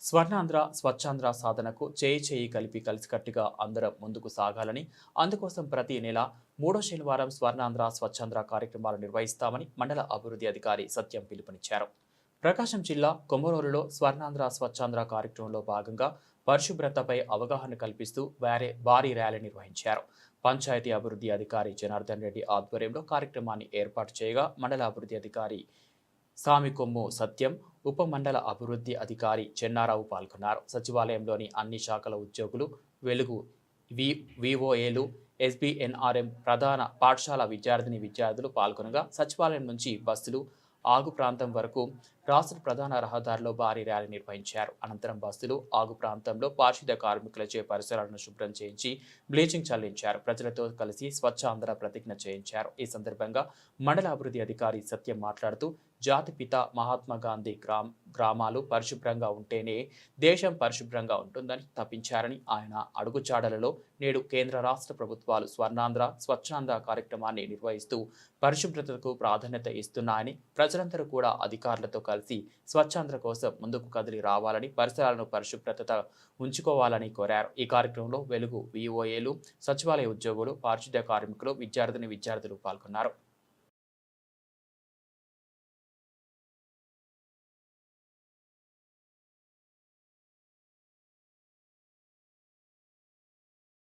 స్వర్ణాంధ్ర, స్వచ్ఛాంధ్ర సాధనకు చేయి కలిపి కలిసికట్టుగా అందరం ముందుకు సాగాలని, అందుకోసం ప్రతి నెల మూడో శనివారం స్వర్ణాంధ్ర, స్వచ్ఛాంధ్ర కార్యక్రమాలు నిర్వహిస్తామని మండల అభివృద్ధి అధికారి సత్యం పిలుపునిచ్చారు. ప్రకాశం జిల్లా కొమరూరులో స్వర్ణాంధ్ర, స్వచ్ఛాంధ్ర కార్యక్రమంలో భాగంగా పరిశుభ్రతపై అవగాహన కల్పిస్తూ భారీ ర్యాలీ నిర్వహించారు. పంచాయతీ అభివృద్ధి అధికారి జనార్దన్ రెడ్డి ఆధ్వర్యంలో కార్యక్రమాన్ని ఏర్పాటు చేయగా మండల అభివృద్ధి అధికారి సామికొమ్ము సత్యం, ఉప మండల అభివృద్ధి అధికారి చెన్నారావు పాల్గొన్నారు. సచివాలయంలోని అన్ని శాఖల ఉద్యోగులు, వెలుగు విఓఏలు, ఎస్బీఎన్ఆర్ఎం ప్రధాన పాఠశాల విద్యార్థులు పాల్గొనగా సచివాలయం నుంచి బస్సులు ఆగు ప్రాంతం వరకు రాష్ట్ర ప్రధాన రహదారిలో భారీ ర్యాలీ నిర్వహించారు. అనంతరం బస్సులు ఆగు ప్రాంతంలో పారిశుద్ధ్య కార్మికులచే పరిసరాలను శుభ్రం చేయించి బ్లీచింగ్ చల్లించారు. ప్రజలతో కలిసి స్వచ్ఛ ఆంధ్ర ప్రతిజ్ఞ చేయించారు. ఈ సందర్భంగా మండల అభివృద్ధి అధికారి సత్యం మాట్లాడుతూ జాతిపిత మహాత్మా గాంధీ గ్రామాలు పరిశుభ్రంగా ఉంటేనే దేశం పరిశుభ్రంగా ఉంటుందని తప్పించారని, ఆయన అడుగుచాడలలో నేడు కేంద్ర రాష్ట్ర ప్రభుత్వాలు స్వర్ణాంధ్ర, స్వచ్ఛాంధ్ర కార్యక్రమాన్ని నిర్వహిస్తూ పరిశుభ్రతకు ప్రాధాన్యత ఇస్తున్నాయని, ప్రజలందరూ కూడా అధికారులతో కలిసి స్వచ్ఛాంధ్ర కోసం ముందుకు కదిలి రావాలని, పరిసరాలను పరిశుభ్రత ఉంచుకోవాలని కోరారు. ఈ కార్యక్రమంలో వెలుగు విఓఏలు, సచివాలయ ఉద్యోగులు, పారిశుద్ధ్య కార్మికులు, విద్యార్థులు పాల్గొన్నారు.